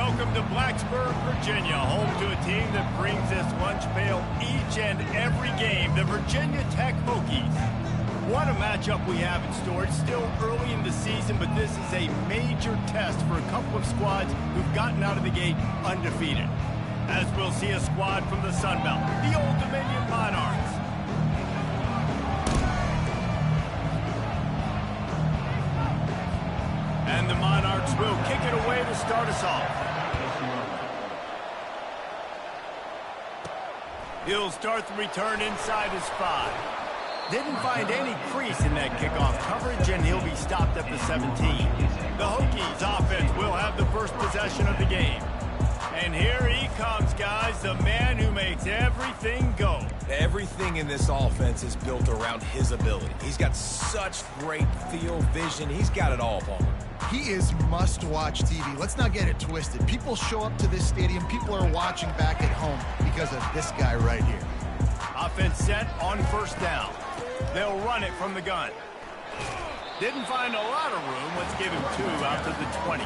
Welcome to Blacksburg, Virginia, home to a team that brings this lunch pail each and every game, the Virginia Tech Hokies. What a matchup we have in store. It's still early in the season, but this is a major test for a couple of squads who've gotten out of the gate undefeated. As we'll see a squad from the Sun Belt, the Old Dominion Monarchs. And the Monarchs will kick it away to start us off. He'll start the return inside his 5. Didn't find any crease in that kickoff coverage, and he'll be stopped at the 17. The Hokies offense will have the first possession of the game. And here he comes, guys, the man who makes everything go. Everything in this offense is built around his ability. He's got such great field vision. He's got it all, Palmer. He is must-watch TV. Let's not get it twisted. People show up to this stadium. People are watching back at home because of this guy right here. Offense set on first down. They'll run it from the gun. Didn't find a lot of room. Let's give him 2 out to the 20.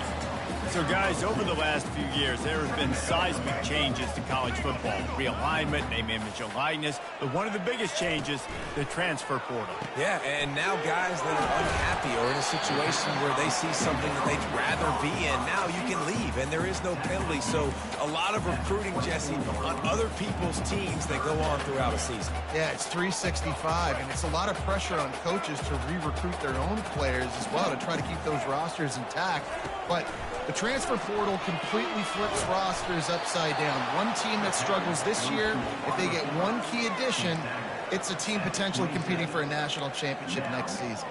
So, guys, over the last few years, there have been seismic changes to college football. Realignment, name, image, and likeness. But one of the biggest changes, the transfer portal. Yeah, and now guys that are unhappy or in a situation where they see something that they'd rather be in, now you can leave, and there is no penalty. So a lot of recruiting, Jesse, on other people's teams that go on throughout a season. Yeah, it's 365, and it's a lot of pressure on coaches to re-recruit their own players as well to try to keep those rosters intact. But the transfer portal completely flips rosters upside down. One team that struggles this year, if they get one key addition, it's a team potentially competing for a national championship next season.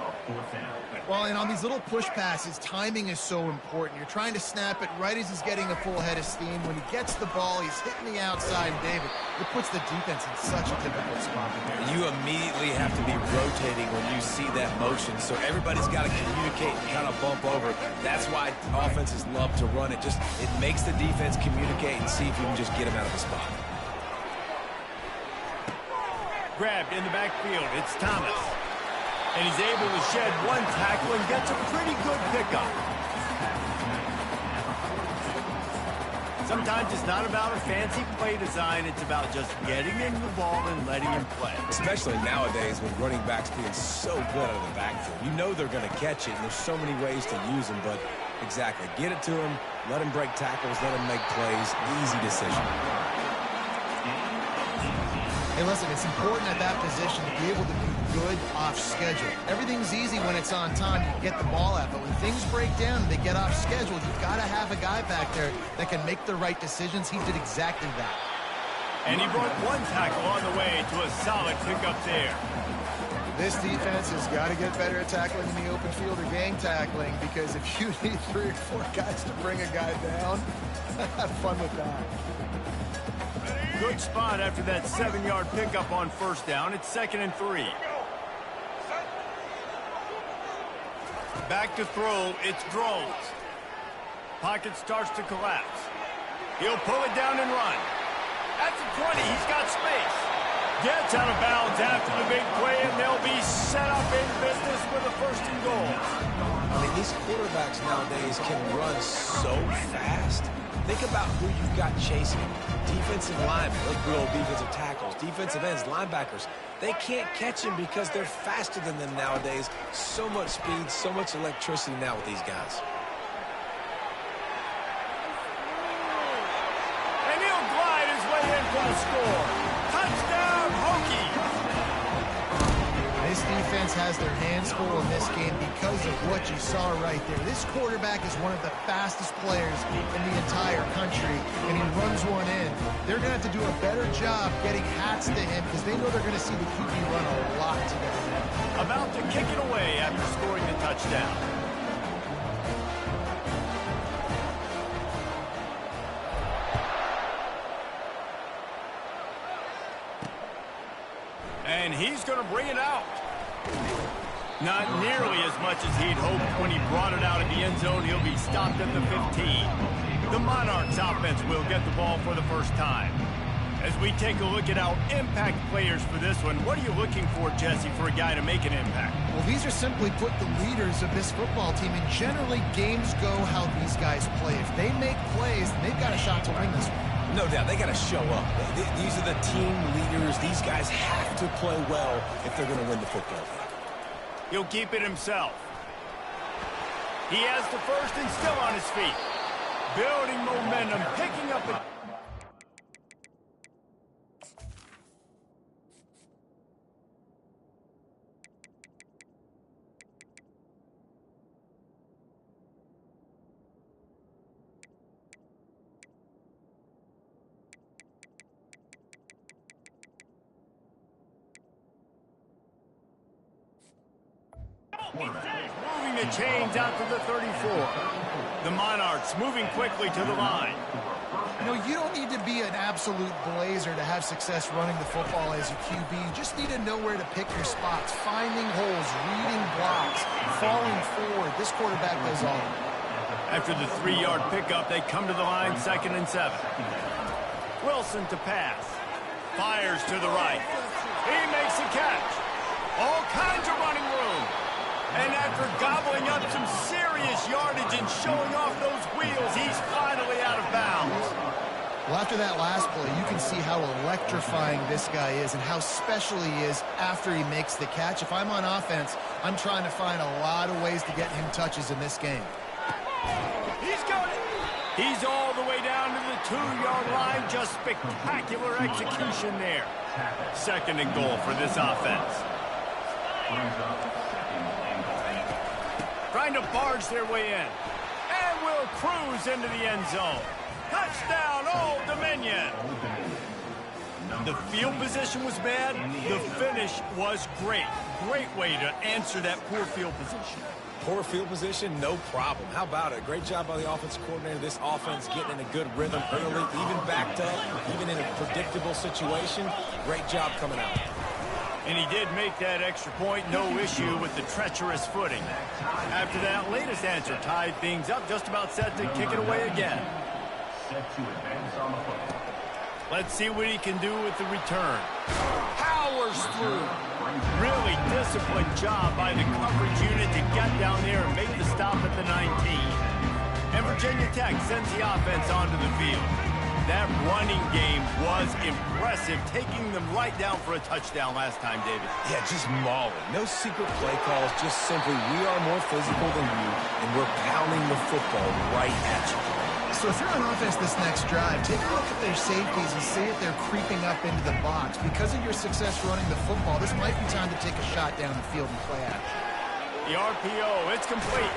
Well, and on these little push passes, timing is so important. You're trying to snap it right as he's getting a full head of steam. When he gets the ball, he's hitting the outside, David. It puts the defense in such a difficult spot. You immediately have to be rotating when you see that motion, so everybody's got to communicate and kind of bump over. That's why offenses love to run it. It makes the defense communicate and see if you can just get him out of the spot. Grabbed in the backfield, it's Thomas. And he's able to shed one tackle and gets a pretty good pickup. Sometimes it's not about a fancy play design. It's about just getting him the ball and letting him play. Especially nowadays when running backs being so good out of the backfield. You know they're going to catch it, and there's so many ways to use them. But exactly, get it to him, let him break tackles, let him make plays. Easy decision. Hey, listen, it's important at that position to be able to be good off schedule. Everything's easy when it's on time. You get the ball out. But when things break down and they get off schedule, you've got to have a guy back there that can make the right decisions. He did exactly that. And he brought one tackle on the way to a solid pickup there. This defense has got to get better at tackling in the open field or gang tackling, because if you need 3 or 4 guys to bring a guy down, have fun with that. Good spot after that 7-yard pickup on first down. It's 2nd and 3. Back to throw. It's Drones. Pocket starts to collapse. He'll pull it down and run. At the 20, he's got space. Gets out of bounds after the big play, and they'll be set up in business with a 1st and goal. I mean, these quarterbacks nowadays can run so fast. Think about who you've got chasing. Defensive linemen, those good old defensive tackles, defensive ends, linebackers. They can't catch him because they're faster than them nowadays. So much speed, so much electricity now with these guys. And he'll glide his way in for the score. Touchdown, Hokies! This defense has their hands full in this game because of what you saw right there. This quarterback is one of the fastest players in the entire country, and he runs one in. They're going to have to do a better job getting hats to him because they know they're going to see the QB run a lot today. About to kick it away after scoring the touchdown. And he's going to bring it out. Not nearly as much as he'd hoped when he brought it out of the end zone. He'll be stopped at the 15. The Monarchs offense will get the ball for the first time. As we take a look at our impact players for this one, what are you looking for, Jesse, for a guy to make an impact? Well, these are simply put the leaders of this football team, and generally games go how these guys play. If they make plays, then they've got a shot to win this one. No doubt, they got to show up. These are the team leaders. These guys have to play well if they're going to win the football game. He'll keep it himself. He has the first and still on his feet. Building momentum, picking up a... Moving the chains out to the 34. The Monarchs moving quickly to the line. You know, you don't need to be an absolute blazer to have success running the football as a QB. You just need to know where to pick your spots, finding holes, reading blocks, falling forward. This quarterback does all. After the 3-yard pickup, they come to the line, 2nd and 7. Wilson to pass. Fires to the right. He makes a catch. All kinds of running room. And after gobbling up some serious yardage and showing off those wheels, he's finally out of bounds. Well, after that last play, you can see how electrifying this guy is and how special he is after he makes the catch. If I'm on offense, I'm trying to find a lot of ways to get him touches in this game. He's got it. He's all the way down to the 2-yard line. Just spectacular execution there. 2nd and goal for this offense. Trying to barge their way in. And will cruise into the end zone. Touchdown, Old Dominion. The field position was bad. The finish was great. Great way to answer that poor field position. Poor field position, no problem. How about it? Great job by the offensive coordinator. This offense getting in a good rhythm early, even backed up, even in a predictable situation. Great job coming out. And he did make that extra point, no issue with the treacherous footing. After that latest answer tied things up, just about set to kick it away again. Let's see what he can do with the return. Powers through. Really disciplined job by the coverage unit to get down there and make the stop at the 19. And Virginia Tech sends the offense onto the field. That running game was impressive, taking them right down for a touchdown last time, David. Yeah, just mauling. No secret play calls, just simply we are more physical than you, and we're pounding the football right at you. So if you're on offense this next drive, take a look at their safeties and see if they're creeping up into the box. Because of your success running the football, this might be time to take a shot down the field and play out. The RPO, it's complete.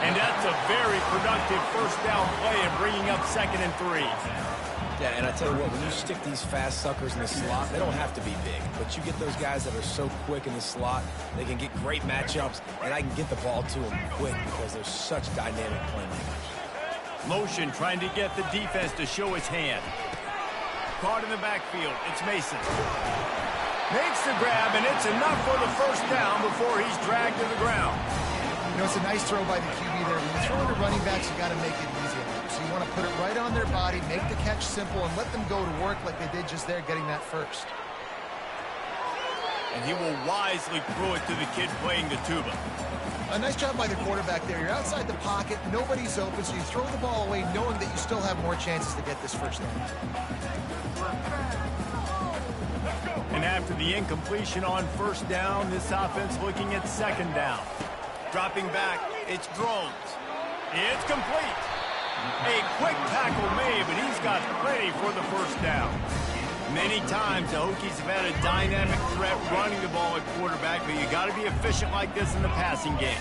And that's a very productive first down play of bringing up 2nd and 3. Yeah, and I tell you what, when you stick these fast suckers in the slot, they don't have to be big. But you get those guys that are so quick in the slot, they can get great matchups, and I can get the ball to them quick because they're such dynamic playmakers. Motion trying to get the defense to show his hand. Caught in the backfield, it's Mason. Makes the grab, and it's enough for the first down before he's dragged to the ground. You know, it's a nice throw by the QB there. When you throw into running backs, you got to make it easy. So you want to put it right on their body, make the catch simple, and let them go to work like they did just there, getting that first. And he will wisely throw it to the kid playing the tuba. A nice job by the quarterback there. You're outside the pocket, nobody's open, so you throw the ball away knowing that you still have more chances to get this first down. And after the incompletion on first down, this offense looking at 2nd down. Dropping back, it's Drones. It's complete. A quick tackle made, but he's got plenty for the first down. Many times the Hokies have had a dynamic threat running the ball at quarterback, but you got to be efficient like this in the passing game.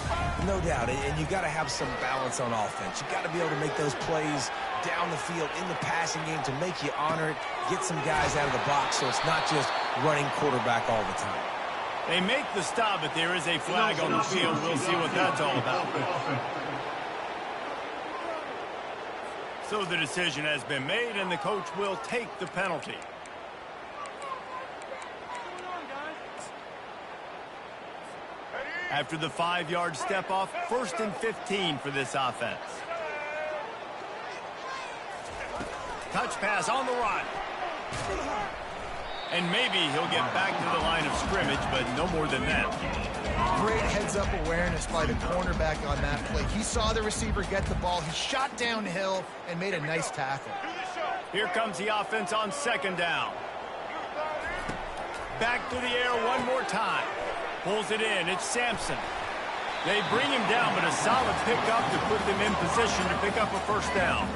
No doubt, and you got to have some balance on offense. You got to be able to make those plays down the field in the passing game to make you honor it, get some guys out of the box so it's not just running quarterback all the time. They make the stop, but there is a flag on the field. We'll see what that's all about. So the decision has been made, and the coach will take the penalty. After the 5-yard step off, 1st and 15 for this offense. Touch pass on the run. And maybe he'll get back to the line of scrimmage, but no more than that. Great heads-up awareness by the cornerback on that play. He saw the receiver get the ball. He shot downhill and made a nice tackle. Here comes the offense on second down. Back to the air one more time. Pulls it in. It's Sampson. They bring him down, but a solid pickup to put them in position to pick up a first down.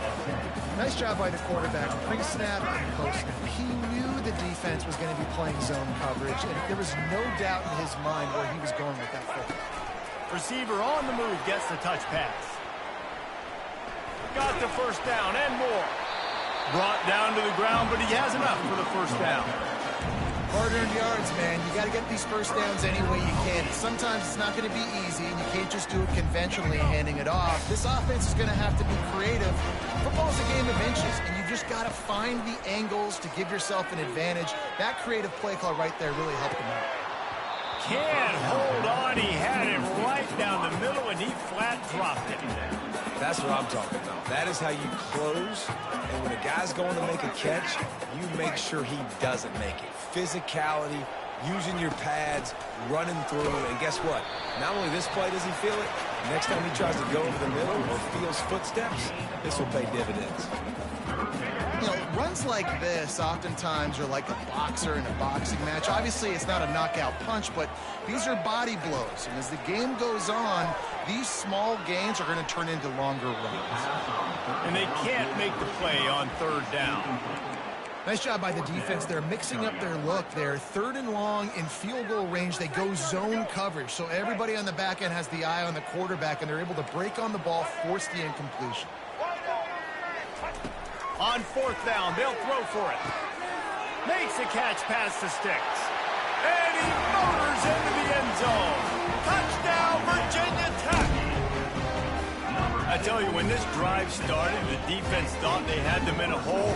Nice job by the quarterback. Pre-snap and post-snap. He knew the defense was going to be playing zone coverage, and there was no doubt in his mind where he was going with that football. Receiver on the move gets the touch pass. Got the first down and more. Brought down to the ground, but he has enough for the first down. Hard-earned yards, man. You got to get these first downs any way you can. Sometimes it's not going to be easy, and you can't just do it conventionally handing it off. This offense is going to have to be creative. Football's a game of inches, and you just got to find the angles to give yourself an advantage. That creative play call right there really helped him out. Can't hold on. He had it right down the middle, and he flat dropped it. That's what I'm talking about. That is how you close. And when a guy's going to make a catch, you make sure he doesn't make it. Physicality, using your pads, running through. And guess what? Not only this play does he feel it, next time he tries to go over the middle or feels footsteps, this will pay dividends. You know, runs like this oftentimes are like a boxer in a boxing match. Obviously, it's not a knockout punch, but these are body blows. And as the game goes on, these small gains are going to turn into longer runs. And they can't make the play on third down. Nice job by the defense. They're mixing up their look there. Third and long in field goal range. They go zone coverage. So everybody on the back end has the eye on the quarterback, and they're able to break on the ball, force the incompletion. On fourth down, they'll throw for it. Makes a catch past the sticks. And he motors into the end zone. Touchdown, Virginia Tech. I tell you, when this drive started, the defense thought they had them in a hole.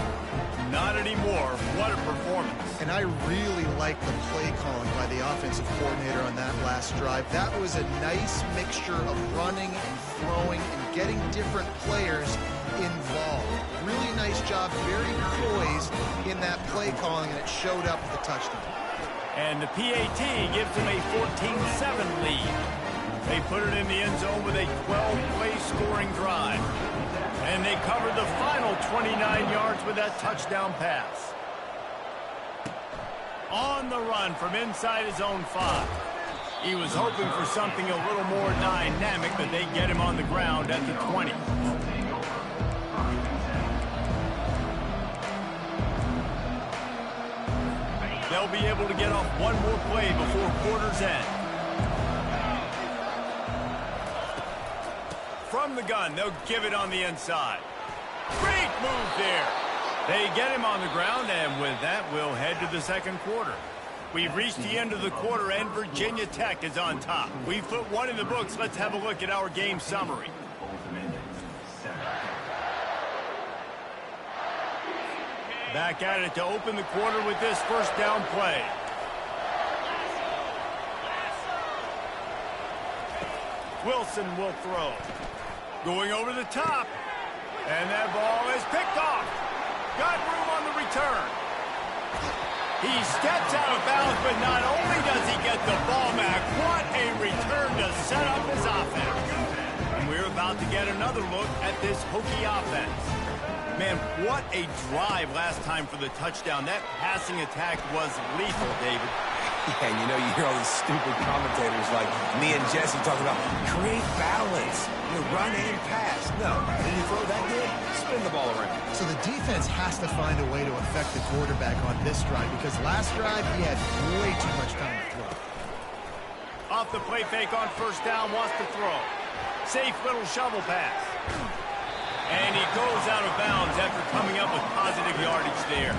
Not anymore. What a performance. And I really like the play calling by the offensive coordinator on that last drive. That was a nice mixture of running and throwing and getting different players involved. Really nice job, very poised in that play calling, and it showed up with the touchdown. And the PAT gives them a 14-7 lead. They put it in the end zone with a 12-play scoring drive. And they covered the final 29 yards with that touchdown pass. On the run from inside his own 5. He was hoping for something a little more dynamic, but they get him on the ground at the 20. They'll be able to get off one more play before quarter's end. From the gun, they'll give it on the inside. Great move there. They get him on the ground, and with that, we'll head to the second quarter. We've reached the end of the quarter, and Virginia Tech is on top. We've put one in the books. Let's have a look at our game summary. Back at it to open the quarter with this first down play. Wilson will throw. Going over the top. And that ball is picked off. Got room on the return. He steps out of bounds, but not only does he get the ball back, what a return to set up his offense. And we're about to get another look at this Hokie offense. Man, what a drive last time for the touchdown. That passing attack was lethal, David. Yeah, and you know, you hear all these stupid commentators like me and Jesse talking about create balance, you run and pass. No, when you throw that good, spin the ball around. So the defense has to find a way to affect the quarterback on this drive, because last drive he had way too much time to throw. Off the play fake on first down, wants to throw. Safe little shovel pass. And he goes out of bounds after coming up with positive yardage there.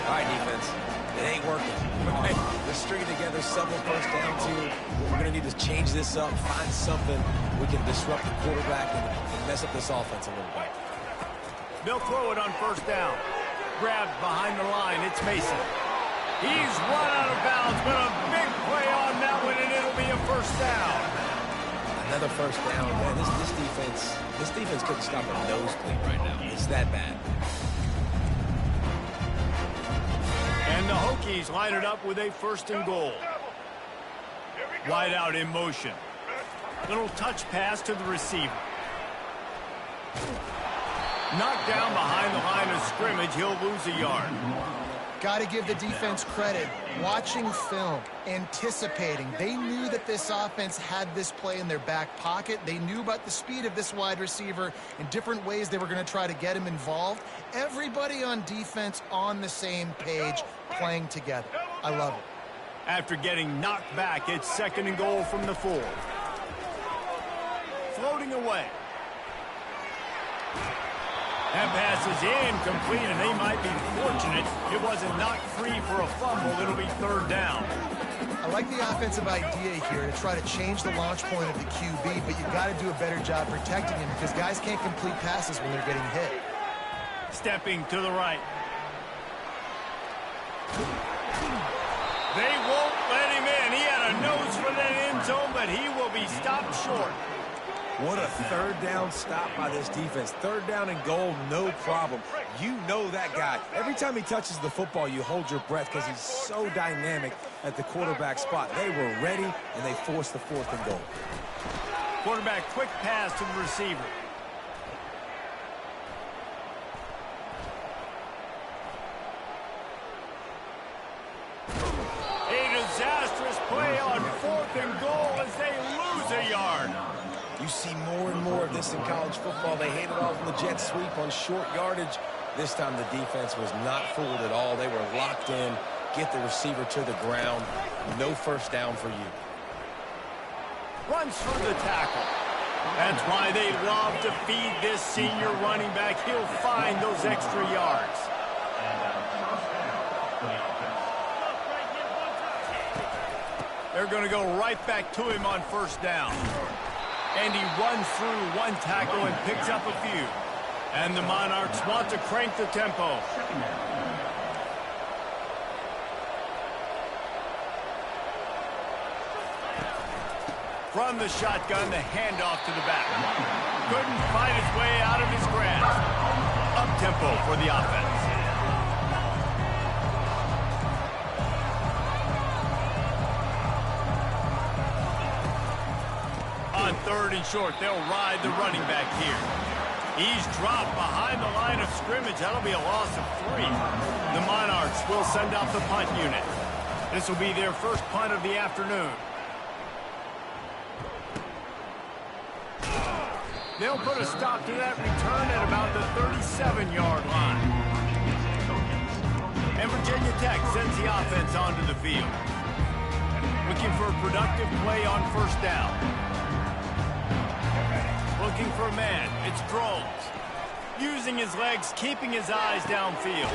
All right, defense. It ain't working. We're stringing together several first downs here. We're going to need to change this up, find something we can disrupt the quarterback and mess up this offense a little bit. They'll throw it on first down. Grabbed behind the line. It's Mason. He's run out of bounds, but a big play on that one, and it'll be a first down. Another first down, man. This defense couldn't stop a nosebleed right now. It's that bad. And And the Hokies line it up with a 1st and goal. Wide out in motion. Little touch pass to the receiver. Knocked down behind the line of scrimmage. He'll lose a yard. Got to give the defense credit. Watching film, anticipating. They knew that this offense had this play in their back pocket. They knew about the speed of this wide receiver and different ways they were going to try to get him involved. Everybody on defense on the same page, playing together. I love it. After getting knocked back, it's 2nd and goal from the 4. Floating away. That pass is incomplete, and they might be fortunate it wasn't knocked free for a fumble. It'll be 3rd down. I like the offensive idea here to try to change the launch point of the QB, but you've got to do a better job protecting him because guys can't complete passes when they're getting hit. Stepping to the right. They won't let him in. He had a nose for that end zone, but he will be stopped short. What a 3rd down stop by this defense. 3rd down and goal, no problem. You know that guy. Every time he touches the football, you hold your breath because he's so dynamic at the quarterback spot. They were ready, and they forced the 4th and goal. Quarterback quick pass to the receiver. A disastrous play on 4th and goal as they lose a yard. You see more and more of this in college football. They hand it off in the jet sweep on short yardage. This time the defense was not fooled at all. They were locked in, get the receiver to the ground. No 1st down for you. Runs through the tackle. That's why they love to feed this senior running back. He'll find those extra yards. They're going to go right back to him on 1st down. And he runs through one tackle and picks up a few. And the Monarchs want to crank the tempo. From the shotgun, the handoff to the back. Couldn't find his way out of his grasp. Up-tempo for the offense. On 3rd and short, they'll ride the running back here. He's dropped behind the line of scrimmage. That'll be a loss of 3. The Monarchs will send out the punt unit. This will be their first punt of the afternoon. They'll put a stop to that return at about the 37-yard line. And Virginia Tech sends the offense onto the field. Looking for a productive play on 1st down. Looking for a man. It's Groves. Using his legs, keeping his eyes downfield.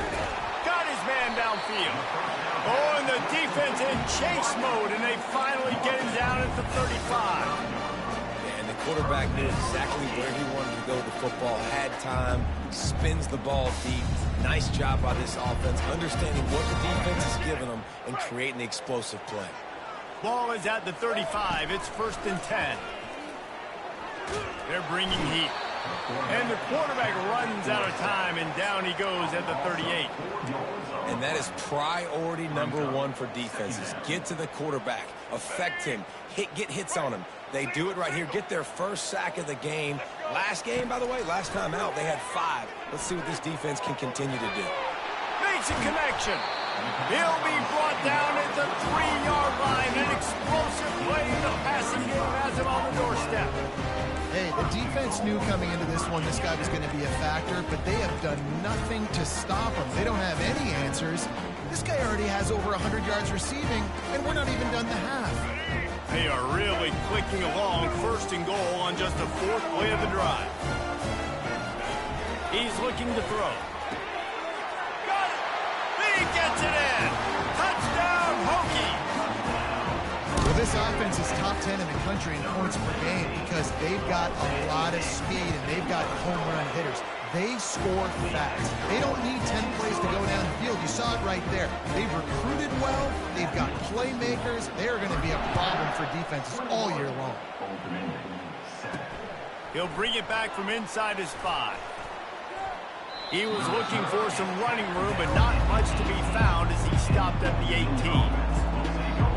Got his man downfield. Oh, and the defense in chase mode, and they finally get him down at the 35. And the quarterback knew exactly where he wanted to go with the football, had time, spins the ball deep. Nice job by this offense, understanding what the defense is giving them and creating the explosive play. Ball is at the 35. It's 1st and 10. They're bringing heat. And the quarterback runs out of time, and down he goes at the 38. And that is priority number 1 for defenses. Get to the quarterback, affect him, get hits on him. They do it right here, get their 1st sack of the game. Last game, by the way, last time out, they had 5. Let's see what this defense can continue to do. Makes a connection. He'll be brought down at the 3-yard line. An explosive play in the passing game has him on the doorstep. Hey, the defense knew coming into this one this guy was going to be a factor, but they have done nothing to stop him. They don't have any answers. This guy already has over 100 yards receiving, and we're not even done the half. They are really clicking along. 1st and goal on just the 4th play of the drive. He's looking to throw. Got it! He gets it in! Touchdown, Hokie! Well, this offense is top 10 in the country in points per game because they've got a lot of speed and they've got home run hitters. They score fast. They don't need 10 plays to go down the field. You saw it right there. They've recruited well. They've got playmakers. They're going to be a problem for defenses all year long. He'll bring it back from inside his 5. He was looking for some running room, but not much to be found as he stopped the 18.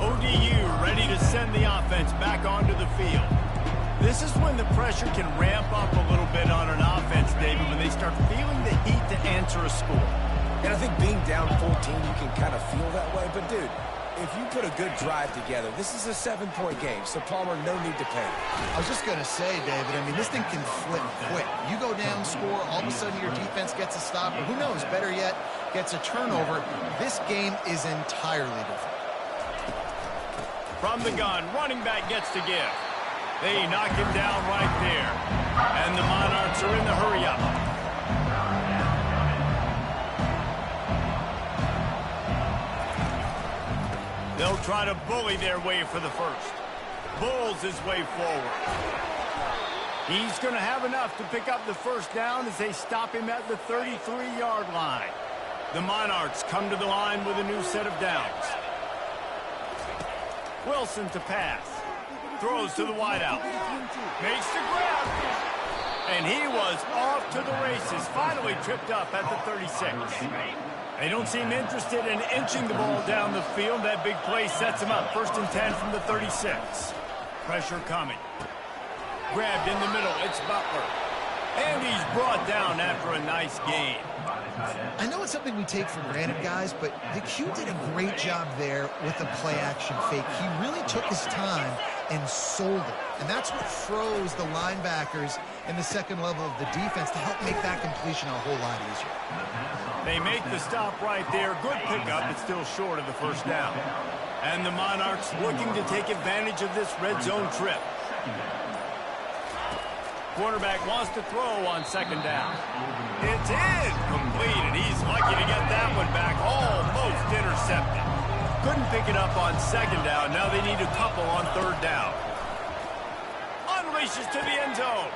ODU ready to send the offense back onto the field. This is when the pressure can ramp up a little bit on an offense, David, when they start feeling the heat to answer a score. And I think being down 14, you can kind of feel that way. But, dude, if you put a good drive together, this is a 7-point game, so Palmer, no need to panic. I was just going to say, David, I mean, this thing can flip quick. You go down, score, all of a sudden your defense gets a stop, or who knows, better yet, gets a turnover. This game is entirely different. From the gun, running back gets to give. They knock him down right there. And the Monarchs are in the hurry-up. They'll try to bully their way for the first. Bulls his way forward. He's going to have enough to pick up the first down as they stop him at the 33-yard line. The Monarchs come to the line with a new set of downs. Wilson to pass. Throws to the wideout. Makes the grab. And he was off to the races. Finally tripped up at the 36. They don't seem interested in inching the ball down the field. That big play sets him up. 1st and 10 from the 36. Pressure coming. Grabbed in the middle. It's Butler. And he's brought down after a nice gain. I know it's something we take for granted, guys, but the Q did a great job there with the play-action fake. He really took his time and sold it. And that's what froze the linebackers in the second level of the defense to help make that completion a whole lot easier. They make the stop right there. Good pickup, but still short of the first down. And the Monarchs looking to take advantage of this red zone trip. Quarterback wants to throw on second down. It's incomplete, and he's lucky to get that one back. Almost intercepted. Couldn't pick it up on second down. Now they need a couple on third down. Unleashes to the end zone.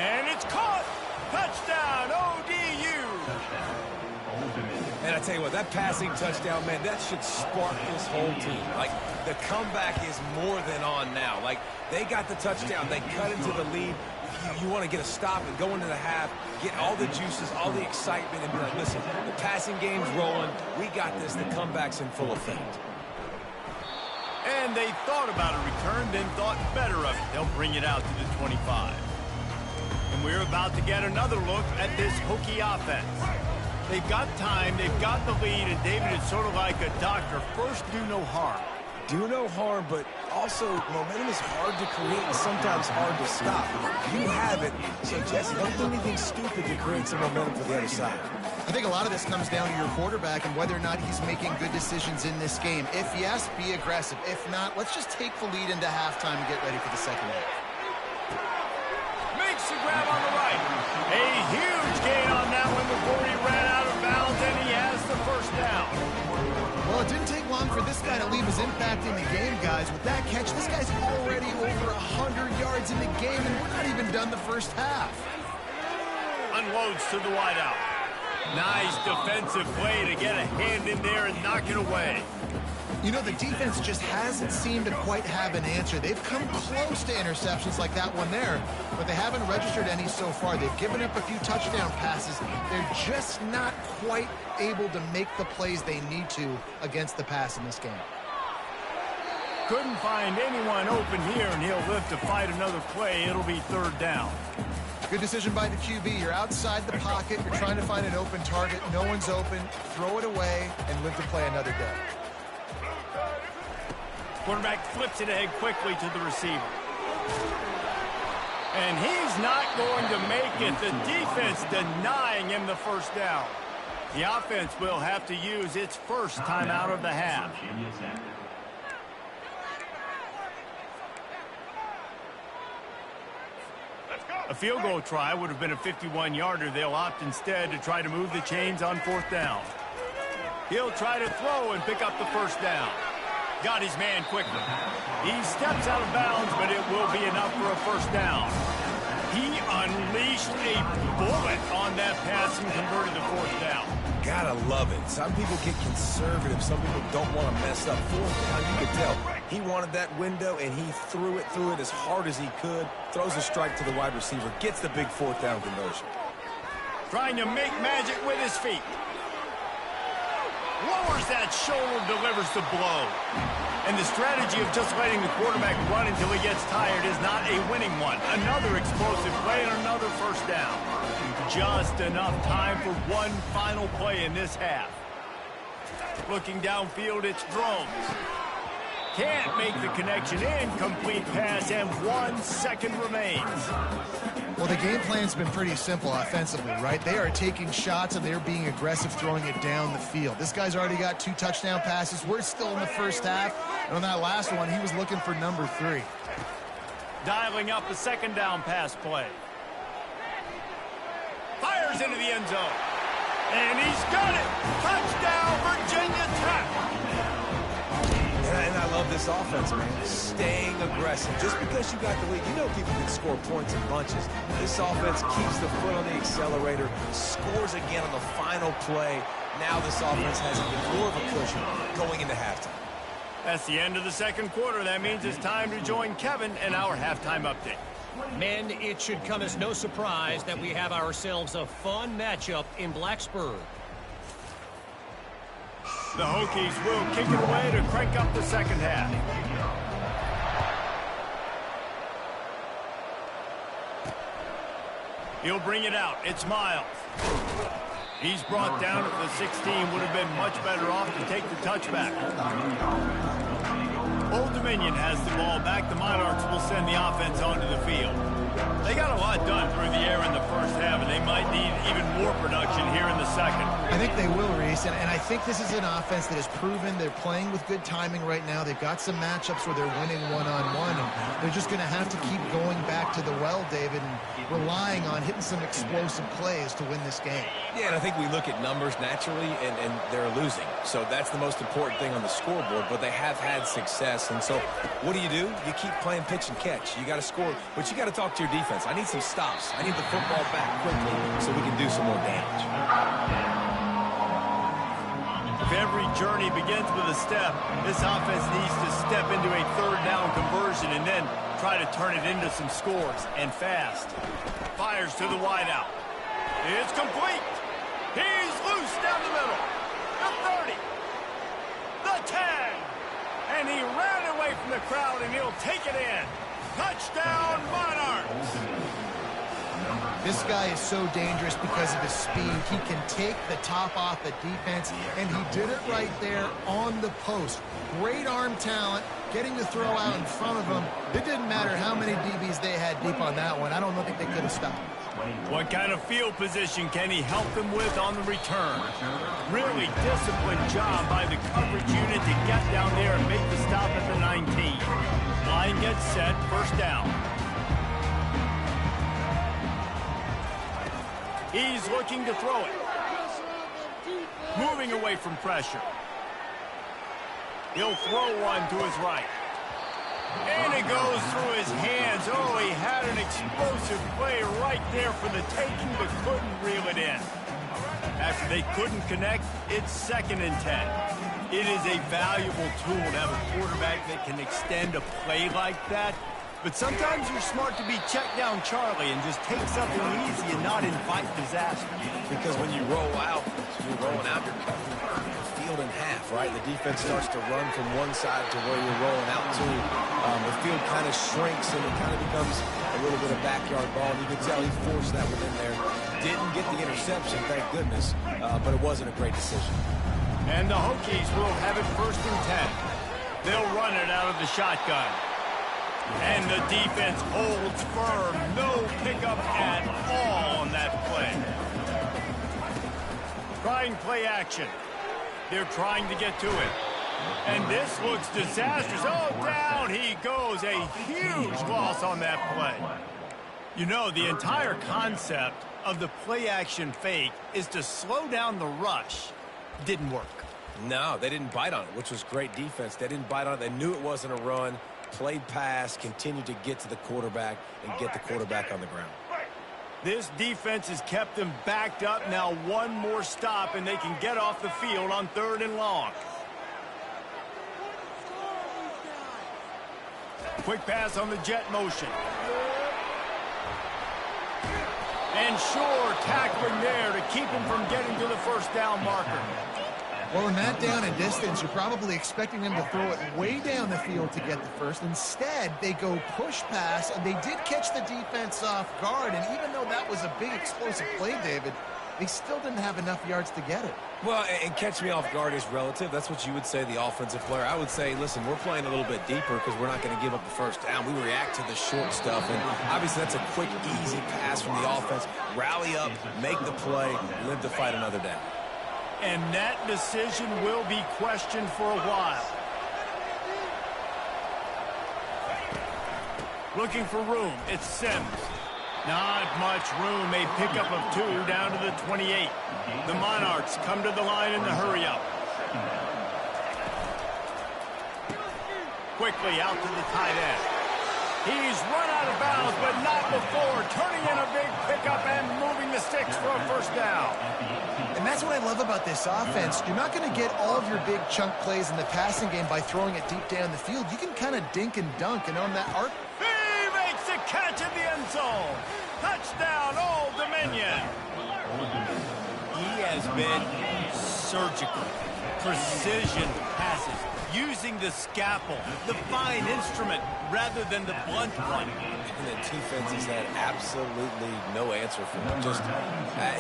And it's caught. Touchdown, ODU. And I tell you what, that passing touchdown, man, that should spark this whole team. Like, the comeback is more than on now. Like, they got the touchdown. They cut into the lead. You want to get a stop and go into the half, get all the juices, all the excitement, and be like, listen, the passing game's rolling. We got this. The comeback's in full effect. And they thought about a return, then thought better of it. They'll bring it out to the 25. And we're about to get another look at this Hokie offense. They've got time, they've got the lead, and David, it's sort of like a doctor. First, do no harm. Do no harm, but also momentum is hard to create and sometimes hard to stop. You have it, so Jesse, don't do anything stupid to create some momentum for the other side. I think a lot of this comes down to your quarterback and whether or not he's making good decisions in this game. If yes, be aggressive. If not, let's just take the lead into halftime and get ready for the second half. Makes the grab on the right. A huge gain on that one before he ran out of bounds, and he has the first down. Well, it didn't take long for this guy to leave his impact in the game, guys. With that catch, this guy's already over 100 yards in the game, and we're not even done the first half. Unloads to the wideout. Nice defensive play to get a hand in there and knock it away. You know, the defense just hasn't seemed to quite have an answer. They've come close to interceptions like that one there, but they haven't registered any so far. They've given up a few touchdown passes. They're just not quite able to make the plays they need to against the pass in this game. Couldn't find anyone open here, and he'll live to fight another play. It'll be third down. Good decision by the QB. You're outside the pocket. You're trying to find an open target. No one's open. Throw it away and live to play another day. Quarterback flips it ahead quickly to the receiver. And he's not going to make it. The defense denying him the first down. The offense will have to use its first timeout of the half. A field goal try would have been a 51-yarder. They'll opt instead to try to move the chains on fourth down. He'll try to throw and pick up the first down. Got his man quickly. He steps out of bounds, but it will be enough for a first down. He unleashed a bullet on that pass and converted the fourth down. Gotta love it. Some people get conservative. Some people don't want to mess up. Fourth down, you could tell. He wanted that window, and he threw it as hard as he could. Throws a strike to the wide receiver. Gets the big fourth down conversion. Trying to make magic with his feet. Lower fires that shoulder, delivers the blow. And the strategy of just letting the quarterback run until he gets tired is not a winning one. Another explosive play and another first down. Just enough time for one final play in this half. Looking downfield, it's Drones. Can't make the connection. Incomplete pass, and 1 second remains. Well, the game plan's been pretty simple offensively, right? They are taking shots, and they're being aggressive throwing it down the field. This guy's already got 2 touchdown passes. We're still in the first half. And on that last one, he was looking for number 3. Dialing up the second down pass play. Fires into the end zone. And he's got it. Touchdown, Virginia Tech. And I love this offense, man. Staying aggressive. Just because you got the lead, you know people can score points in bunches. This offense keeps the foot on the accelerator, scores again on the final play. Now this offense has even more of a cushion going into halftime. That's the end of the second quarter. That means it's time to join Kevin in our halftime update. Men, it should come as no surprise that we have ourselves a fun matchup in Blacksburg. The Hokies will kick it away to crank up the second half. He'll bring it out. It's Miles. He's brought down at the 16. Would have been much better off to take the touchback. Old Dominion has the ball back. The Monarchs will send the offense onto the field. They got a lot done through the air in the first half, and they might need even more production here in the second. I think they will, Reese, and I think this is an offense that has proven they're playing with good timing right now. They've got some matchups where they're winning one-on-one, and they're just going to have to keep going back to the well, David, and relying on hitting some explosive plays to win this game. Yeah, and I think we look at numbers naturally, and they're losing. So that's the most important thing on the scoreboard, but they have had success. And so what do? You keep playing pitch and catch. You got to score, but you got to talk to your defense. I need some stops. I need the football back quickly so we can do some more damage. If every journey begins with a step, this offense needs to step into a third down conversion and then try to turn it into some scores, and fast. Fires to the wideout. It's complete. He's loose down the middle. The 30. The 10. And he ran away from the crowd, and he'll take it in. Touchdown, Monarchs! This guy is so dangerous because of his speed. He can take the top off the defense, and he did it right there on the post. Great arm talent, getting the throw out in front of him. It didn't matter how many DBs they had deep on that one. I don't think they could have stopped. What kind of field position can he help them with on the return? Really disciplined job by the coverage unit to get down there and make the stop at the 19. Line gets set, first down. He's looking to throw it. Moving away from pressure. He'll throw one to his right. And it goes through his hands. Oh, he had an explosive play right there for the taking, but couldn't reel it in. After they couldn't connect, it's 2nd and 10. It is a valuable tool to have a quarterback that can extend a play like that. But sometimes you're smart to be check down Charlie and just take something easy and not invite disaster. Because when you roll out, you're rolling out, you're cutting the field in half, right? The defense starts to run from one side to where you're rolling out to. The field kind of shrinks and it kind of becomes a little bit of backyard ball. And you can tell he forced that one in there. Didn't get the interception, thank goodness, but it wasn't a great decision. And the Hokies will have it 1st and 10. They'll run it out of the shotgun. And the defense holds firm. No pickup at all on that play. Trying play action. They're trying to get to it. And this looks disastrous. Oh, down he goes. A huge loss on that play. You know, the entire concept of the play action fake is to slow down the rush. Didn't work. No, they didn't bite on it, which was great defense. They didn't bite on it. They knew it wasn't a run. Played pass, continued to get to the quarterback and get the quarterback on the ground. This defense has kept them backed up. Now one more stop and they can get off the field on 3rd and long. Quick pass on the jet motion. And sure tackling there to keep him from getting to the first down marker. Well, in that down and distance, you're probably expecting them to throw it way down the field to get the first. Instead, they go push pass, and they did catch the defense off guard. And even though that was a big explosive play, David, they still didn't have enough yards to get it. Well, and catch me off guard is relative. That's what you would say, the offensive player. I would say, listen, we're playing a little bit deeper because we're not going to give up the first down. We react to the short stuff, and obviously that's a quick, easy pass from the offense. Rally up, make the play, live to fight another down. And that decision will be questioned for a while. Looking for room, it's Sims. Not much room, a pickup of 2 down to the 28. The Monarchs come to the line in the hurry-up. Quickly out to the tight end. He's run out of bounds, but not before turning in a big pickup and moving the sticks for a first down. And that's what I love about this offense. You're not going to get all of your big chunk plays in the passing game by throwing it deep down the field. You can kind of dink and dunk, and on that arc. He makes a catch in the end zone. Touchdown, Old Dominion. He has been surgical. Precision passes, using the scalpel, the fine instrument, rather than the blunt one. And the defense has had absolutely no answer for him. Just,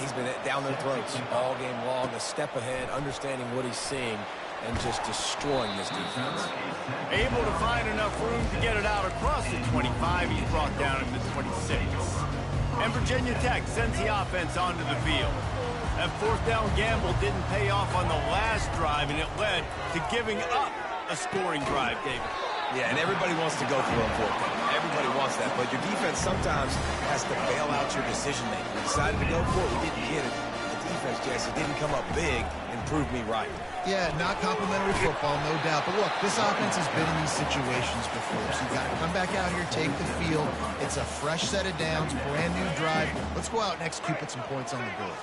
he's been down their throats all game long, a step ahead, understanding what he's seeing, and just destroying this defense. Able to find enough room to get it out across the 25. He's brought down at the 26. And Virginia Tech sends the offense onto the field. That fourth down gamble didn't pay off on the last drive, and it led to giving up a scoring drive, David. Yeah, and everybody wants to go for a fourth down. Everybody wants that, but your defense sometimes has to bail out your decision-making. We decided to go for it. We didn't get it. The defense, Jesse, didn't come up big and prove me right. Yeah, not complimentary football, no doubt. But look, this offense has been in these situations before, so you got to come back out here, take the field. It's a fresh set of downs, brand new drive. Let's go out and execute, put some points on the board.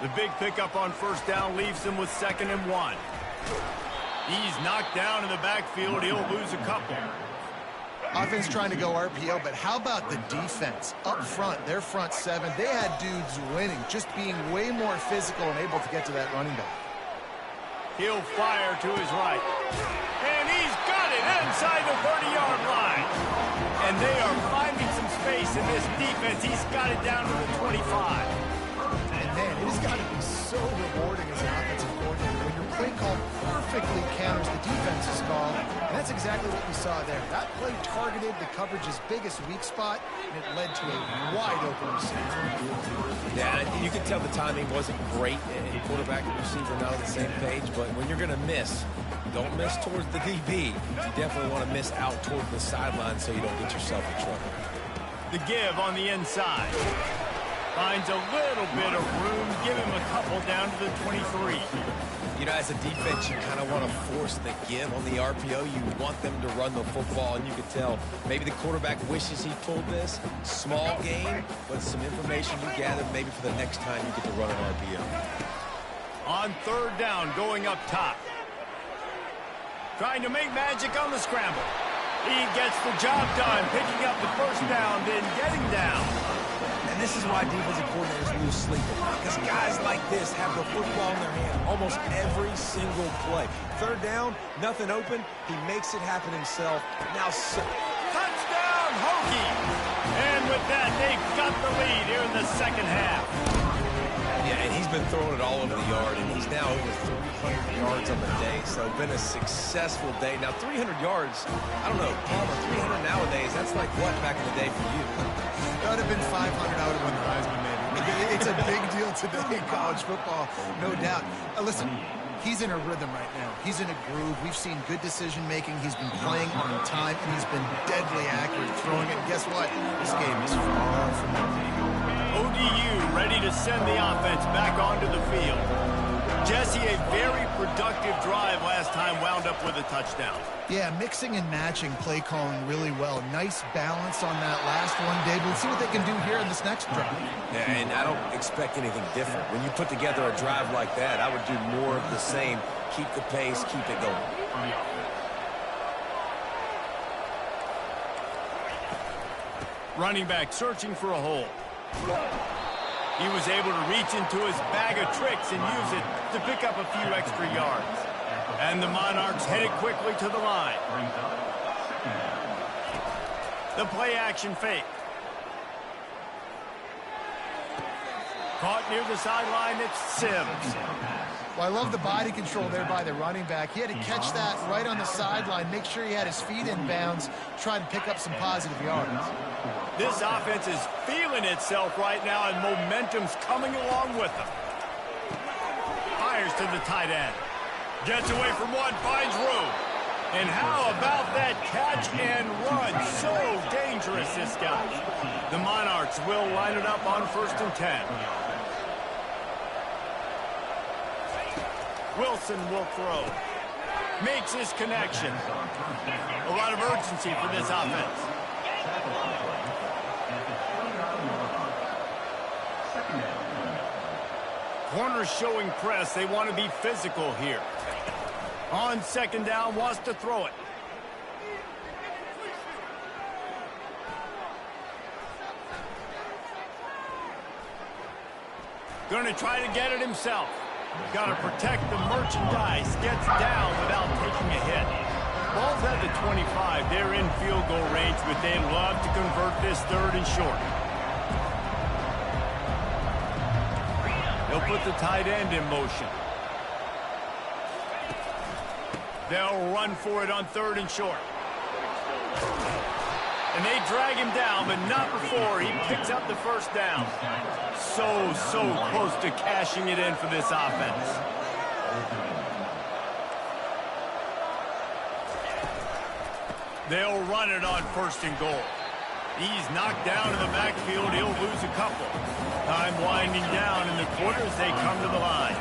The big pickup on first down leaves him with 2nd and 1. He's knocked down in the backfield. He'll lose a couple. Offense trying to go RPO, but how about the defense? Up front, their front 7, they had dudes winning, just being way more physical and able to get to that running back. He'll fire to his right. And he's got it inside the 30-yard line. And they are finding some space in this defense. He's got it down to the 25. And man, it has got to be so rewarding as an offensive coordinator when your play call perfectly counters the defense's call. And that's exactly what we saw there. That play targeted the coverage's biggest weak spot, and it led to a wide-open receiver. Yeah, you could tell the timing wasn't great, and quarterback and receiver not on the same page, but when you're going to miss, don't miss towards the DB. You definitely want to miss out towards the sideline so you don't get yourself in trouble. The give on the inside. Finds a little bit of room, give him a couple down to the 23. You know, as a defense, you kind of want to force the give on the RPO. You want them to run the football, and you could tell maybe the quarterback wishes he pulled this. Small game, but some information you gather maybe for the next time you get to run an RPO. On 3rd down, going up top. Trying to make magic on the scramble. He gets the job done, picking up the first down, then getting down. And this is why defensive coordinators lose sleep at night, because guys like this have the football in their hand almost every single play. 3rd down, nothing open. He makes it happen himself. Now, touchdown, Hokie! And with that, they've got the lead here in the 2nd half. Yeah, and he's been throwing it all over the yard, and he's now over 300 yards on the day, so been a successful day. Now, 300 yards, I don't know, Palmer, 300 nowadays, that's like what back in the day for you? That would have been 500. I would have won the Heisman, maybe. It's a big deal today in college football, no doubt. Listen, he's in a rhythm right now. He's in a groove. We've seen good decision-making. He's been playing on time, and he's been deadly accurate throwing it. And guess what? This game is far from over. ODU ready to send the offense back onto the field. Jesse, a very productive drive last time, wound up with a touchdown. Yeah, mixing and matching play calling really well. Nice balance on that last one, Dave. We'll see what they can do here in this next drive. Yeah, and I don't expect anything different. When you put together a drive like that, I would do more of the same. Keep the pace, keep it going. Running back searching for a hole. He was able to reach into his bag of tricks and use it to pick up a few extra yards. And the Monarchs headed quickly to the line. The play-action fake. Caught near the sideline, it's Sims. Well, I love the body control there by the running back. He had to catch that right on the sideline, make sure he had his feet in bounds, try to pick up some positive yards. This offense is feeling itself right now, and momentum's coming along with them. Fires to the tight end. Gets away from one, finds room. And how about that catch and run? So dangerous, this guy. The Monarchs will line it up on 1st and 10. Wilson will throw. Makes his connection. A lot of urgency for this offense. Corners showing press. They want to be physical here. On 2nd down, wants to throw it. Going to try to get it himself. Got to protect the merchandise. Gets down without taking a hit. Ball's at the 25. They're in field goal range, but they'd love to convert this 3rd and short. They'll put the tight end in motion. They'll run for it on 3rd and short. And they drag him down, but not before he picks up the 1st down. So close to cashing it in for this offense. They'll run it on 1st and goal. He's knocked down in the backfield. He'll lose a couple. Time winding down in the quarter as they come to the line.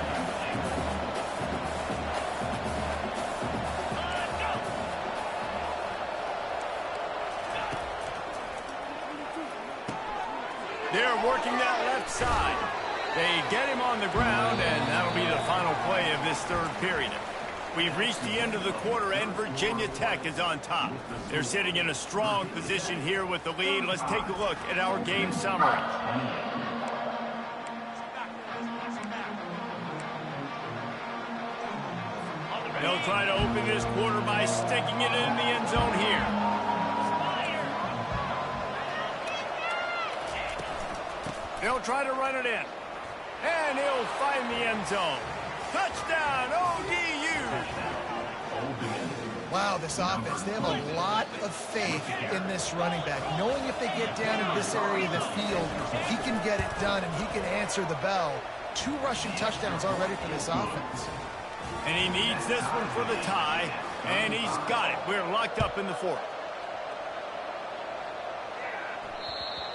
They're working that left side. They get him on the ground, and that'll be the final play of this 3rd period. We've reached the end of the quarter, and Virginia Tech is on top. They're sitting in a strong position here with the lead. Let's take a look at our game summary. They'll try to open this quarter by sticking it in the end zone here. They'll try to run it in. And he'll find the end zone. Touchdown, ODU! Wow, this offense, they have a lot of faith in this running back. Knowing if they get down in this area of the field, he can get it done and he can answer the bell. 2 rushing touchdowns already for this offense. And he needs this one for the tie, and he's got it. We're locked up in the 4th.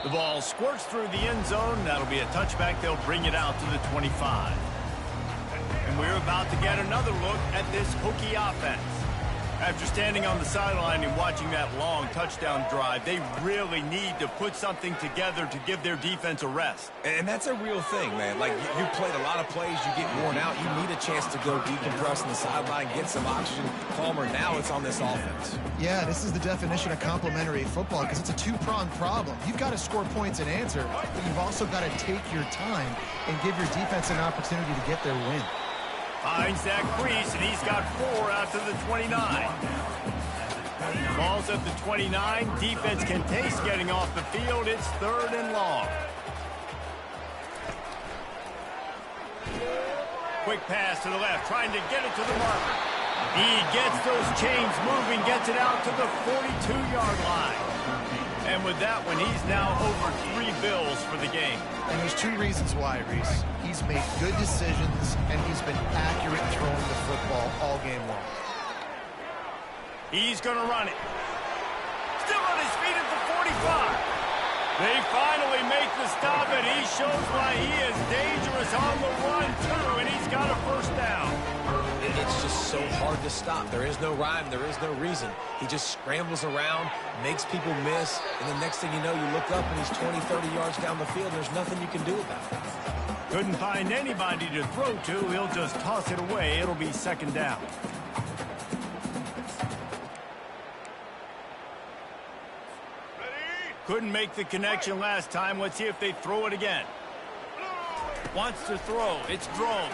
The ball squirts through the end zone. That'll be a touchback. They'll bring it out to the 25. And we're about to get another look at this Hokie offense. After standing on the sideline and watching that long touchdown drive, they really need to put something together to give their defense a rest. And that's a real thing, man. Like, you played a lot of plays, you get worn out, you need a chance to go decompress on the sideline, get some oxygen, calmer. Now it's on this offense. Yeah, this is the definition of complementary football because it's a 2-pronged problem. You've got to score points and answer, but you've also got to take your time and give your defense an opportunity to get their win. Finds that crease, and he's got 4 out to the 29. Ball's at the 29. Defense can taste getting off the field. It's 3rd and long. Quick pass to the left, trying to get it to the marker. He gets those chains moving, gets it out to the 42-yard line. And with that one, he's now over 3 bills for the game. And there's 2 reasons why, Reese. He's made good decisions, and he's been accurate throwing the football all game long. He's going to run it. Still on his feet at the 45. They finally make the stop, and he shows why he is dangerous on the run, too, and he's got a 1st down. It's just so hard to stop. There is no rhyme. There is no reason. He just scrambles around, makes people miss, and the next thing you know, you look up and he's 20, 30 yards down the field, and there's nothing you can do about it. Couldn't find anybody to throw to. He'll just toss it away. It'll be 2nd down. Couldn't make the connection last time. Let's see if they throw it again. Wants to throw. It's Drones.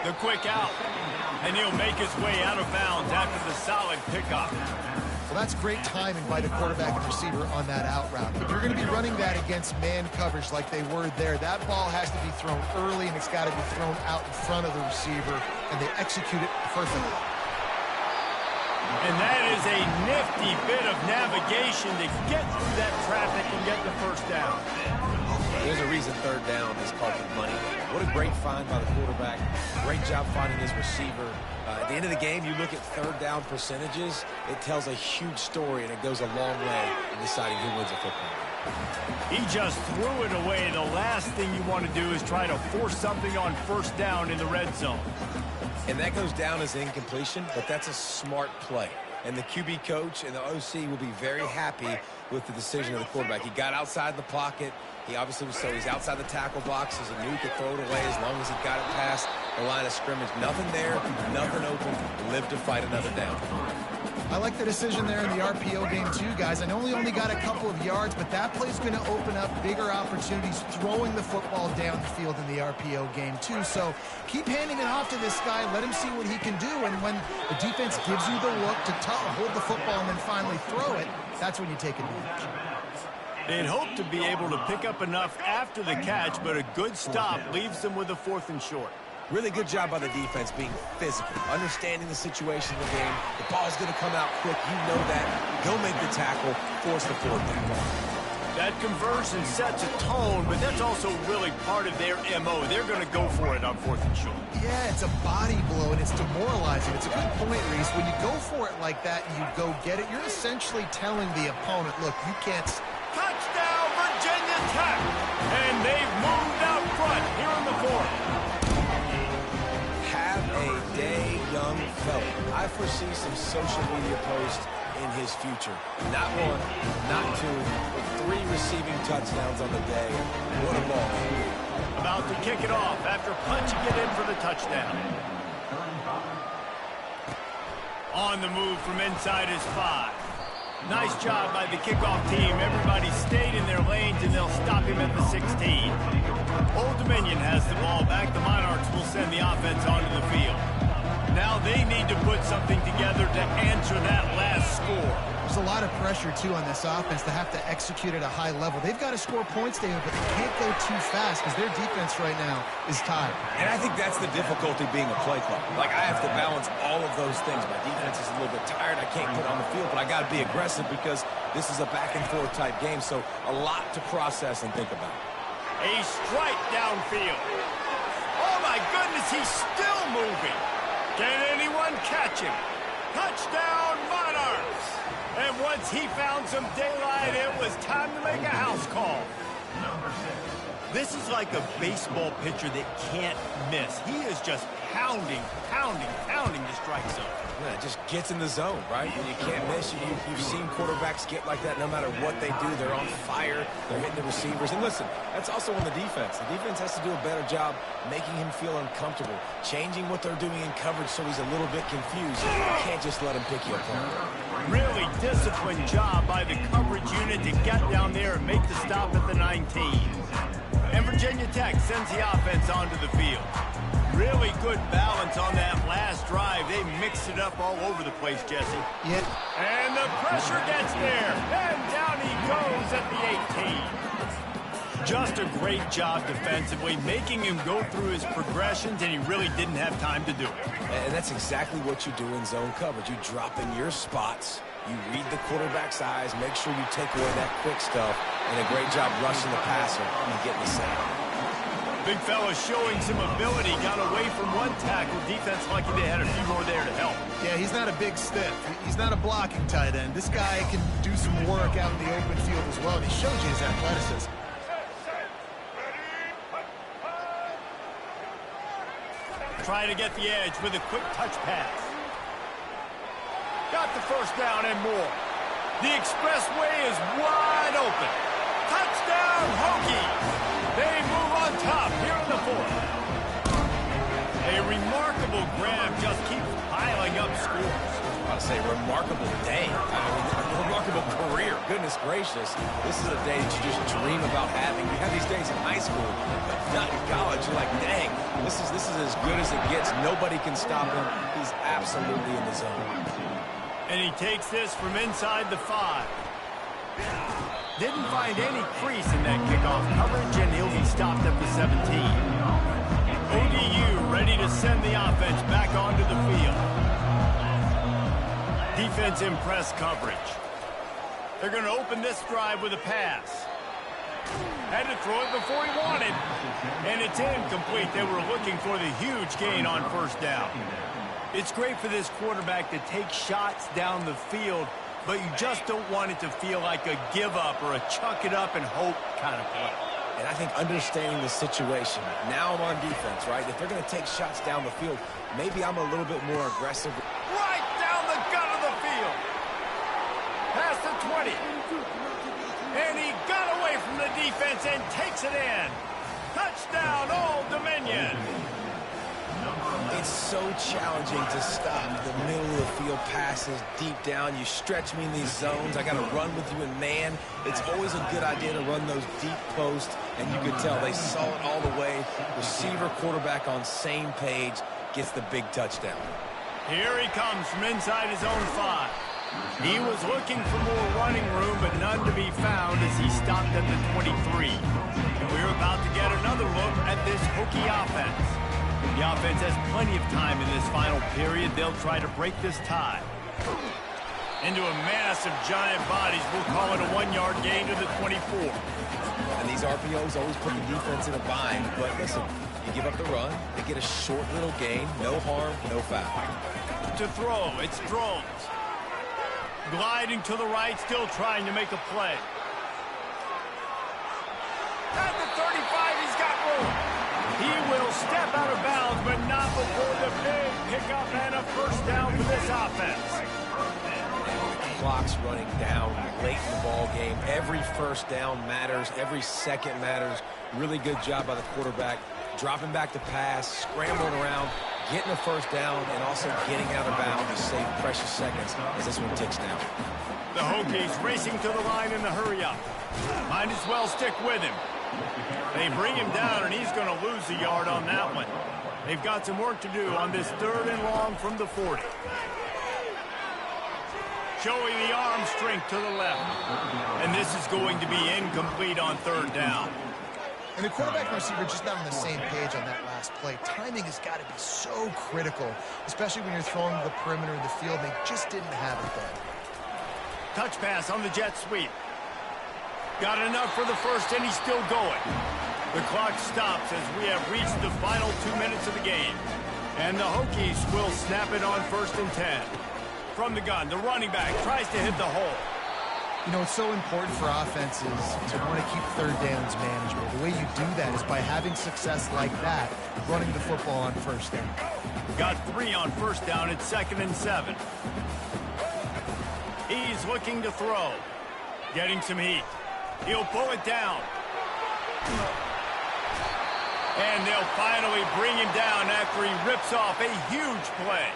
The quick out. And he'll make his way out of bounds after the solid pickup. Well, that's great timing by the quarterback and receiver on that out route. If you're going to be running that against man coverage like they were there, that ball has to be thrown early, and it's got to be thrown out in front of the receiver, and they execute it perfectly. And that is a nifty bit of navigation to get through that traffic and get the first down. There's a reason third down is called the money. What a great find by the quarterback. Great job finding his receiver. At the end of the game, you look at third down percentages, it tells a huge story, and it goes a long way in deciding who wins a football game. He just threw it away. The last thing you want to do is try to force something on first down in the red zone. And that goes down as incompletion, but that's a smart play. And the QB coach and the OC will be very happy with the decision of the quarterback. He got outside the pocket. He obviously was, so he's outside the tackle box. He knew he could throw it away as long as he got it past the line of scrimmage. Nothing there, nothing open. Lived to fight another down. I like the decision there in the RPO game too, guys. I know he only got a couple of yards, but that play's going to open up bigger opportunities throwing the football down the field in the RPO game too. So keep handing it off to this guy. Let him see what he can do. And when the defense gives you the look to hold the football and then finally throw it, that's when you take advantage. They'd hope to be able to pick up enough after the catch, but a good stop leaves them with a 4th and short. Really good job by the defense being physical, understanding the situation of the game. The ball's going to come out quick. You know that. Go make the tackle, force the fourth down. That conversion sets a tone, but that's also really part of their MO. They're going to go for it on 4th and short. Yeah, it's a body blow, and it's demoralizing. It's a good point, Reese. When you go for it like that and you go get it, you're essentially telling the opponent, look, you can't... Touchdown, Virginia Tech! And they've moved out front here in the 4th. Have a day, young fella. I foresee some social media posts in his future. Not 1, not 2, but 3 receiving touchdowns on the day. What a ball. About to kick it off after punching it in for the touchdown. On the move from inside his 5. Nice job by the kickoff team. Everybody stayed in their lanes, and they'll stop him at the 16. Old Dominion has the ball back. The Monarchs will send the offense onto the field. Now they need to put something together to answer that last score. There's a lot of pressure, too, on this offense to have to execute at a high level. They've got to score points, David, but they can't go too fast because their defense right now is tired. And I think that's the difficulty being a play clock. Like, I have to balance all of those things. My defense is a little bit tired. I can't put on the field, but I got to be aggressive because this is a back-and-forth type game, so a lot to process and think about. A strike downfield. Oh, my goodness, he's still moving. Can anyone catch him? Touchdown, Monarchs! And once he found some daylight, it was time to make a house call. This is like a baseball pitcher that can't miss. He is just pounding the strike zone. Yeah, it just gets in the zone, right? And you can't miss. You've seen quarterbacks get like that no matter what they do. They're on fire. They're hitting the receivers. And listen, that's also on the defense. The defense has to do a better job making him feel uncomfortable, changing what they're doing in coverage so he's a little bit confused. You can't just let him pick you apart. Really disciplined job by the coverage unit to get down there and make the stop at the 19. And Virginia Tech sends the offense onto the field. Really good balance on that last drive. They mixed it up all over the place, Jesse. Yeah. And the pressure gets there. And down he goes at the 18. Just a great job defensively, making him go through his progressions, and he really didn't have time to do it. And that's exactly what you do in zone coverage. You drop in your spots. You read the quarterback's eyes, make sure you take away that quick stuff, and a great job rushing the passer and getting the sack. Big fella showing some ability, got away from one tackle. Defense lucky they had a few more there to help. Yeah, he's not a big stiff. He's not a blocking tight end. This guy can do some work out in the open field as well, and he shows you his athleticism. Trying to get the edge with a quick touch pass. Got the first down and more. The expressway is wide open. Touchdown, Hokies! They move on top here in the 4th. A remarkable grab just keeps piling up scores. I about to say remarkable day. I mean, remarkable career. Goodness gracious. This is a day that you just dream about having. You have these days in high school, but not in college. You're like, dang, this is as good as it gets. Nobody can stop him. He's absolutely in the zone. And he takes this from inside the 5. Didn't find any crease in that kickoff coverage, and he'll be stopped at the 17. ODU ready to send the offense back onto the field. Defense in press coverage. They're going to open this drive with a pass. Had to throw it before he wanted. And it's incomplete. They were looking for the huge gain on first down. It's great for this quarterback to take shots down the field, but you just don't want it to feel like a give-up or a chuck-it-up-and-hope kind of play. And I think understanding the situation, now I'm on defense, right? If they're going to take shots down the field, maybe I'm a little bit more aggressive. Right down the gut of the field. Past the 20. And he got away from the defense and takes it in. Touchdown, Old Dominion. It's so challenging to stop the middle of the field passes deep down. You stretch me in these zones. I got to run with you in man. It's always a good idea to run those deep posts, and you could tell they saw it all the way. Receiver, quarterback on same page, gets the big touchdown. Here he comes from inside his own 5. He was looking for more running room, but none to be found as he stopped at the 23. And we're about to get another look at this Hokie offense. The offense has plenty of time in this final period. They'll try to break this tie. Into a mass of giant bodies. We'll call it a 1-yard gain to the 24. And these RPOs always put the defense in a bind. But listen, you give up the run, they get a short little gain. No harm, no foul. To throw, it's Drones. Gliding to the right, still trying to make a play. At the 35, he's got room. He will step out of bounds, but not before the big pickup and a first down for this offense. The clock's running down late in the ball game. Every first down matters. Every second matters. Really good job by the quarterback. Dropping back to pass, scrambling around, getting a first down, and also getting out of bounds to save precious seconds as this one ticks down. The Hokies racing to the line in the hurry-up. Might as well stick with him. They bring him down, and he's going to lose a yard on that one. They've got some work to do on this 3rd and long from the 40. Showing the arm strength to the left. And this is going to be incomplete on 3rd down. And the quarterback and receiver just not on the same page on that last play. Timing has got to be so critical, especially when you're throwing to the perimeter of the field. They just didn't have it there. Touch pass on the jet sweep. Got enough for the first, and he's still going. The clock stops as we have reached the final 2 minutes of the game. And the Hokies will snap it on 1st and 10. From the gun, the running back tries to hit the hole. You know, it's so important for offenses to want to keep 3rd downs manageable. The way you do that is by having success like that, running the football on 1st down. Got 3 on 1st down at 2nd and 7. He's looking to throw. Getting some heat. He'll pull it down. And they'll finally bring him down after he rips off a huge play.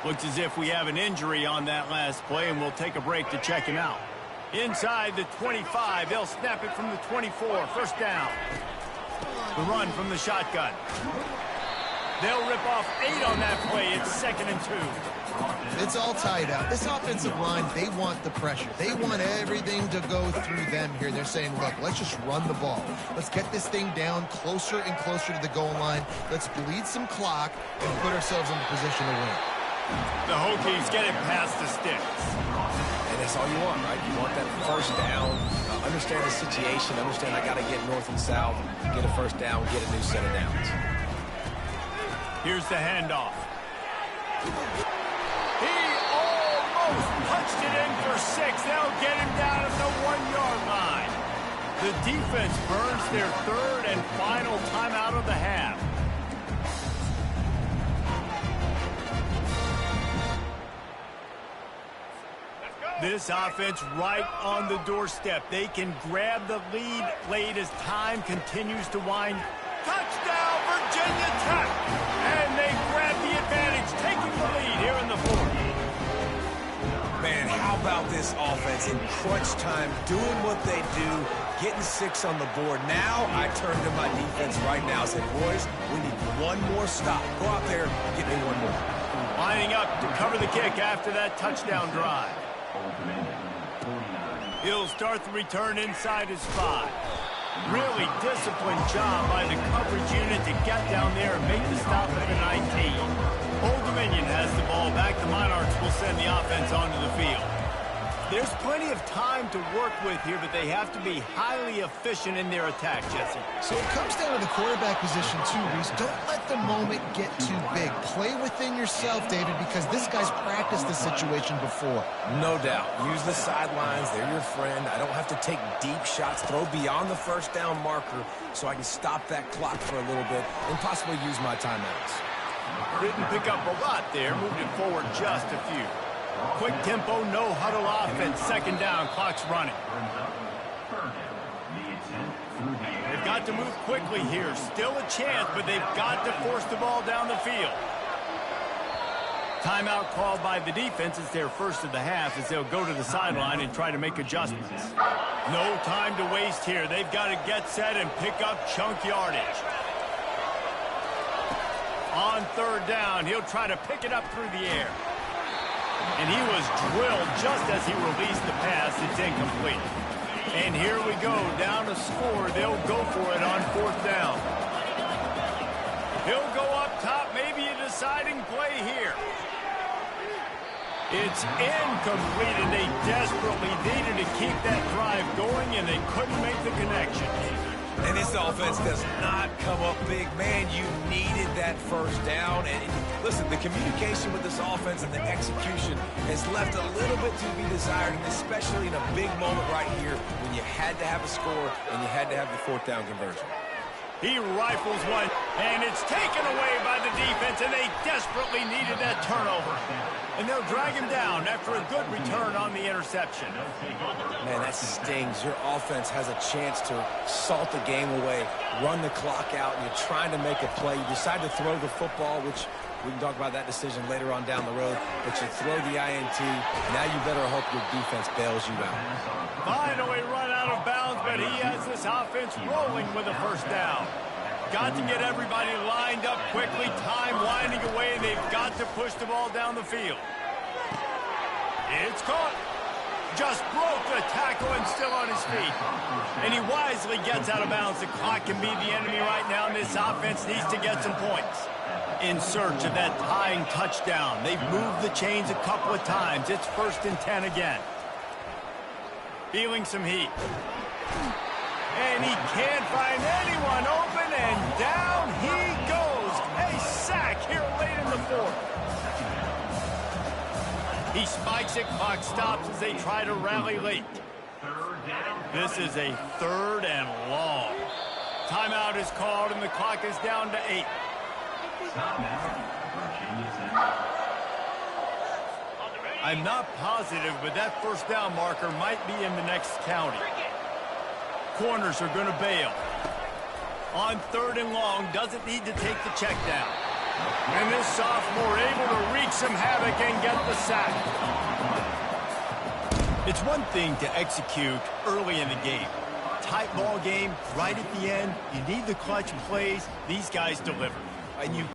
Looks as if we have an injury on that last play, and we'll take a break to check him out. Inside the 25, they'll snap it from the 24, 1st down. The run from the shotgun. They'll rip off 8 on that play. It's 2nd and 2. It's all tied up. This offensive line, they want the pressure. They want everything to go through them here. They're saying, look, let's just run the ball. Let's get this thing down closer and closer to the goal line. Let's bleed some clock and put ourselves in the position to win. The Hokies get it past the sticks. And that's all you want, right? You want that first down. Understand the situation. Understand I got to get north and south, get a first down, get a new set of downs. Here's the handoff. He almost punched it in for 6. They'll get him down at the 1-yard line. The defense burns their 3rd and final timeout of the half. This offense right on the doorstep. They can grab the lead late as time continues to wind. Touchdown, Virginia Tech! And they grab the advantage, taking the lead here in the 4th. about this offense in crunch time, doing what they do, getting 6 on the board. Now I turn to my defense right now and say, boys, we need one more stop. Go out there, get me one more. Lining up to cover the kick after that touchdown drive. He'll start the return inside his 5. Really disciplined job by the coverage unit to get down there and make the stop at the 19. Old Dominion has the ball back. The Monarchs will send the offense onto the field. There's plenty of time to work with here, but they have to be highly efficient in their attack, Jesse. So it comes down to the quarterback position too, Reese. Don't let the moment get too big. Play within yourself, David, because this guy's practiced the situation before. No doubt. Use the sidelines. They're your friend. I don't have to take deep shots, throw beyond the first down marker so I can stop that clock for a little bit and possibly use my timeouts. Didn't pick up a lot there. Moved it forward just a few. Quick tempo, no huddle offense. Second down, clock's running. They've got to move quickly here. Still a chance, but they've got to force the ball down the field. Timeout called by the defense. It's their first of the half as they'll go to the sideline and try to make adjustments. No time to waste here. They've got to get set and pick up chunk yardage. On third down, he'll try to pick it up through the air. And he was drilled just as he released the pass. It's incomplete. And here we go, down to score. They'll go for it on fourth down. He'll go up top, maybe a deciding play here. It's incomplete, and they desperately needed to keep that drive going, and they couldn't make the connection. And this offense does not come up big. Man, you needed that first down. And listen, the communication with this offense and the execution has left a little bit to be desired, and especially in a big moment right here when you had to have a score and you had to have the fourth down conversion. He rifles one, and it's taken away by the defense, and they desperately needed that turnover. And they'll drag him down after a good return on the interception. Man, that stings. Your offense has a chance to salt the game away, run the clock out, and you're trying to make a play. You decide to throw the football, which we can talk about that decision later on down the road, but you throw the INT. Now you better hope your defense bails you out. Finally run out of bounds, but he has this offense rolling with a first down. Got to get everybody lined up quickly, time winding away, and they've got to push the ball down the field. It's caught. Just broke the tackle and still on his feet. And he wisely gets out of bounds. The clock can be the enemy right now, and this offense needs to get some points. In search of that tying touchdown. They've moved the chains a couple of times. It's 1st and 10 again. Feeling some heat. And he can't find anyone open, and down he goes. A sack here late in the fourth. He spikes it, clock stops as they try to rally late. This is a 3rd and long. Timeout is called, and the clock is down to 8. I'm not positive, but that first down marker might be in the next county. Corners are going to bail. On 3rd and long, doesn't need to take the check down. And this sophomore able to wreak some havoc and get the sack. It's one thing to execute early in the game. Tight ball game, right at the end. You need the clutch plays. These guys deliver. And you